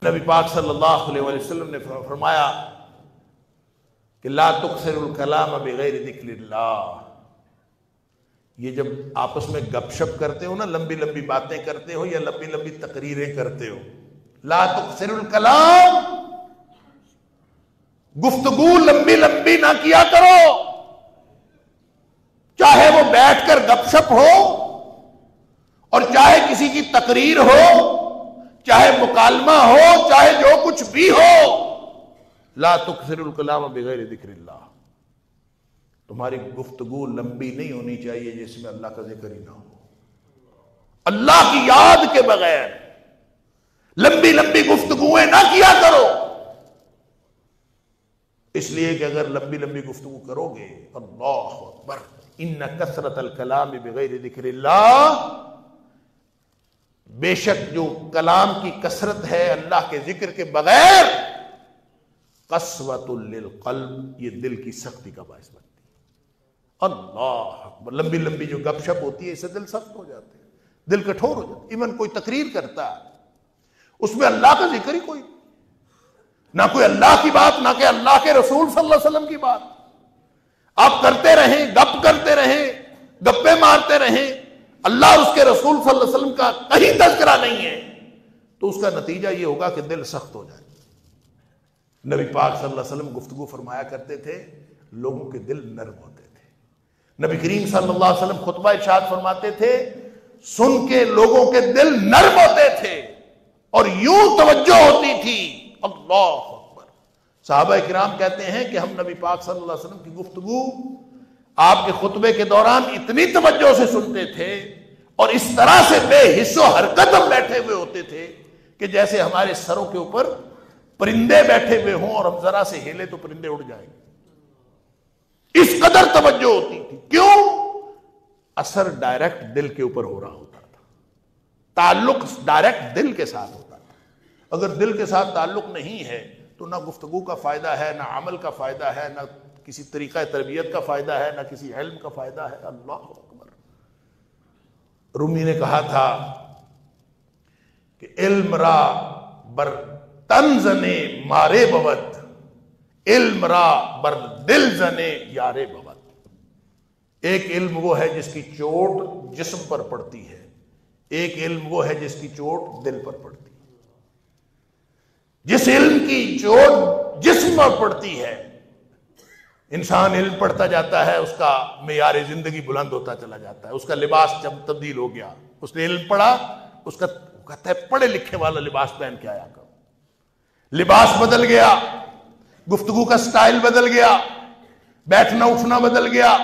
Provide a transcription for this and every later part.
نبی پاک صلی اللہ علیہ وسلم نے فرمایا کہ لا تکثر الکلام بغیر ذکر اللہ. یہ جب آپس میں گپ شپ کرتے ہو نا، لمبی لمبی باتیں کرتے ہو یا لمبی لمبی تقریریں کرتے ہو، لا تکثر الکلام، گفتگو لمبی لمبی نہ کیا کرو. چاہے وہ بیٹھ کر گپ شپ ہو اور چاہے کسی کی تقریر ہو، چاہے مکالمہ ہو، چاہے جو کچھ بھی ہو، لا تکثر الکلام بغیر ذکر اللہ. تمہاری گفتگو لمبی نہیں ہونی چاہیے جس میں اللہ کا ذکر ہی نہ ہو. اللہ کی یاد کے بغیر لمبی لمبی گفتگویں نہ کیا کرو. اس لیے کہ اگر لمبی لمبی گفتگو کرو گے، اللہ اکبر، ان کثرت الکلام بغیر ذکر اللہ، بے شک جو کلام کی کثرت ہے اللہ کے ذکر کے بغیر، قسوۃ للقلب، یہ دل کی سختی کا باعث بنتی ہے. اللہ اکبر، لمبی لمبی جو گپ شپ ہوتی ہے اس سے دل سخت ہو جاتے ہیں، دل کٹھور ہو جاتا ہے. ایون کوئی تقریر کرتا ہے اس میں اللہ کا ذکر ہی کوئی، نہ کوئی اللہ کی بات، نہ کہ اللہ کے رسول صلی اللہ علیہ وسلم کی بات. آپ کرتے رہیں، گپ کرتے رہیں، گپے مارتے رہیں، اللہ اور اس کے رسول صلی اللہ علیہ وسلم کا کہیں تذکرہ نہیں ہے، تو اس کا نتیجہ یہ ہوگا کہ دل سخت ہو جائے. نبی پاک صلی اللہ علیہ وسلم گفتگو فرمایا کرتے تھے، لوگوں کے دل نرم ہوتے تھے. نبی کریم صلی اللہ علیہ وسلم خطبہ ارشاد فرماتے تھے، سن کے لوگوں کے دل نرم ہوتے تھے اور یوں توجہ ہوتی تھی. اللہ اکبر. صحابہ کرام کہتے ہیں کہ ہم نبی پاک صلی اللہ علیہ وسلم کی گفتگو آپ کے خطبے کے دوران اتنی توجہ سے سنتے تھے اور اس طرح سے بے حس و حرکت ہم بیٹھے ہوئے ہوتے تھے کہ جیسے ہمارے سروں کے اوپر پرندے بیٹھے ہوئے ہوں اور ہم ذرا سے ہلے تو پرندے اڑ جائیں گے. اس قدر توجہ ہوتی تھی. کیوں؟ اثر ڈائریکٹ دل کے اوپر ہو رہا ہوتا تھا، تعلق ڈائریکٹ دل کے ساتھ ہوتا تھا. اگر دل کے ساتھ تعلق نہیں ہے تو نہ گفتگو کا فائدہ ہے، نہ عمل کا فائدہ ہے، نہ کسی طریقہ تربیت کا فائدہ ہے، نہ کسی علم کا فائدہ ہے. اللہ اکبر. رومی نے کہا تھا کہ علم را بر تن زنے مارے بود، علم را بر دل زنے یارے بود. ایک علم وہ ہے جس کی چوٹ جسم پر پڑتی ہے، ایک علم وہ ہے جس کی چوٹ دل پر پڑتی ہے. جس علم کی چوٹ جسم پر پڑتی ہے، انسان علم پڑھتا جاتا ہے، اس کا معیار زندگی بلند ہوتا چلا جاتا ہے، اس کا لباس جب تبدیل ہو گیا. اس نے علم پڑھا، اس کا کہتا ہے پڑھے لکھے والا لباس پہن کے آیا کرو. لباس بدل گیا، گفتگو کا سٹائل بدل گیا، بیٹھنا اٹھنا بدل گیا،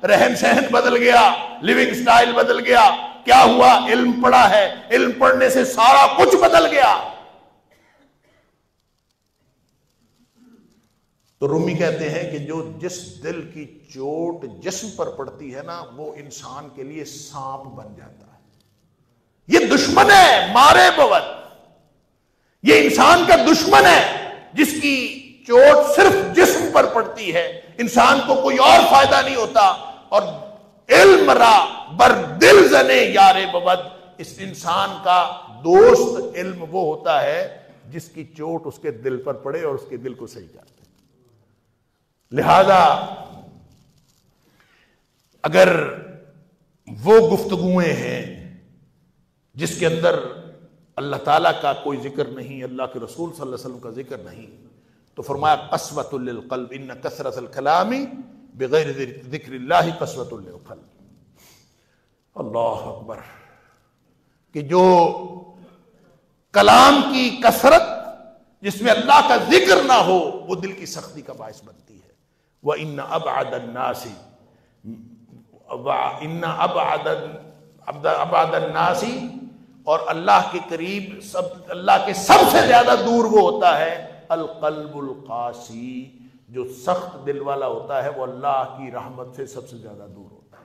رہن سہن بدل گیا، لیونگ سٹائل بدل گیا. کیا ہوا؟ علم پڑھا ہے، علم پڑھنے سے سارا کچھ بدل گیا. تو رومی کہتے ہیں کہ جو جس دل کی چوٹ جسم پر پڑتی ہے نا، وہ انسان کے لیے سانپ بن جاتا ہے. یہ دشمن ہے، مارے بود. یہ انسان کا دشمن ہے جس کی چوٹ صرف جسم پر پڑتی ہے، انسان کو کوئی اور فائدہ نہیں ہوتا. اور علم را بر دل زنے یارے بود، اس انسان کا دوست علم وہ ہوتا ہے جس کی چوٹ اس کے دل پر پڑے اور اس کے دل کو صحیح کرے. لہذا اگر وہ گفتگویں ہیں جس کے اندر اللہ تعالیٰ کا کوئی ذکر نہیں، اللہ کے رسول صلی اللہ علیہ وسلم کا ذکر نہیں، تو فرمایا قسوۃ للقلب، ان کثرت الکلام بغیر ذکر اللہ قسوۃ للقلب. اللہ اکبر. کہ جو کلام کی کثرت جس میں اللہ کا ذکر نہ ہو، وہ دل کی سختی کا باعث بنتی ہے. وَإِنَّ أَبْعَدَ النَّاسِ، اور اللہ کے قریب، اللہ کے سب سے زیادہ دور وہ ہوتا ہے القلب القاسی، جو سخت دل والا ہوتا ہے، وہ اللہ کی رحمت سے سب سے زیادہ دور ہوتا ہے.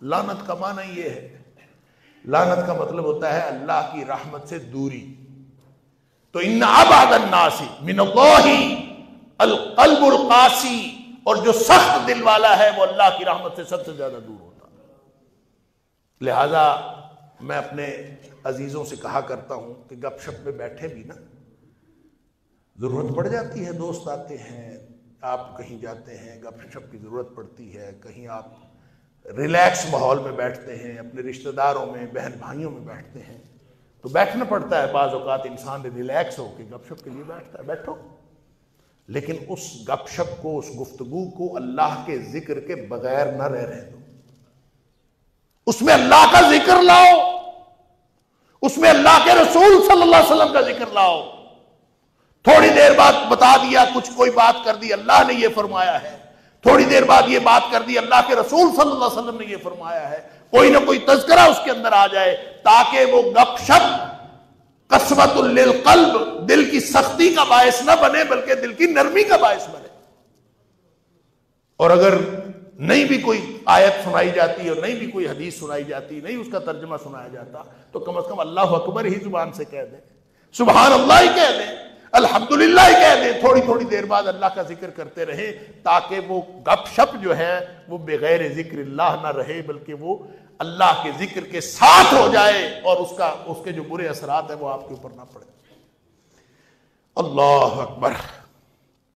لعنت کا معنی یہ ہے، لعنت کا مطلب ہوتا ہے اللہ کی رحمت سے دوری. تو ان ابعد الناس من اللہ القلب القاسی، اور جو سخت دل والا ہے وہ اللہ کی رحمت سے سب سے زیادہ دور ہوتا ہے. لہذا میں اپنے عزیزوں سے کہا کرتا ہوں کہ گپ شپ میں بیٹھے بھی نا ضرورت پڑ جاتی ہے، دوست آتے ہیں، آپ کہیں جاتے ہیں، گپ شپ کی ضرورت پڑتی ہے، کہیں آپ ریلیکس ماحول میں بیٹھتے ہیں، اپنے رشتہ داروں میں، بہن بھائیوں میں بیٹھتے ہیں، تو بیٹھنا پڑتا ہے۔ بعض اوقات انسان ریلیکس ہو کے گپ شپ کے لیے بیٹھتا ہے، بیٹھو، لیکن اس گپ شپ کو، اس گفتگو کو اللہ کے ذکر کے بغیر نہ رہنے دو۔ اس میں اللہ کا ذکر لاؤ، اس میں اللہ کے رسول صلی اللہ علیہ وسلم کا ذکر لاؤ۔ تھوڑی دیر بعد بتا دیا، کچھ کوئی بات کر دی، اللہ نے یہ فرمایا ہے، تھوڑی دیر بعد یہ بات کر دی، اللہ کے رسول صلی اللہ علیہ وسلم نے یہ فرمایا ہے، کوئی نہ کوئی تذکرہ اس کے اندر آ جائے، تاکہ وہ گپ شپ قسوۃ للقلب، دل کی سختی کا باعث نہ بنے بلکہ دل کی نرمی کا باعث بنے۔ اور اگر نہیں بھی کوئی آیت سنائی جاتی اور نہیں بھی کوئی حدیث سنائی جاتی، نہیں اس کا ترجمہ سنایا جاتا، تو کم از کم اللہ اکبر ہی زبان سے کہہ دیں، سبحان اللہ ہی کہہ دیں، الحمدللہ ہی کہہ دیں، تھوڑی تھوڑی دیر بعد اللہ کا ذکر کرتے رہیں، تاکہ وہ گپ شپ جو ہے وہ بغیر ذکر اللہ نہ رہے بلکہ وہ اللہ کے ذکر کے ساتھ ہو جائے، اور اس کے جو برے اثرات ہیں وہ آپ کے اوپر نہ پڑے۔ اللہ اکبر۔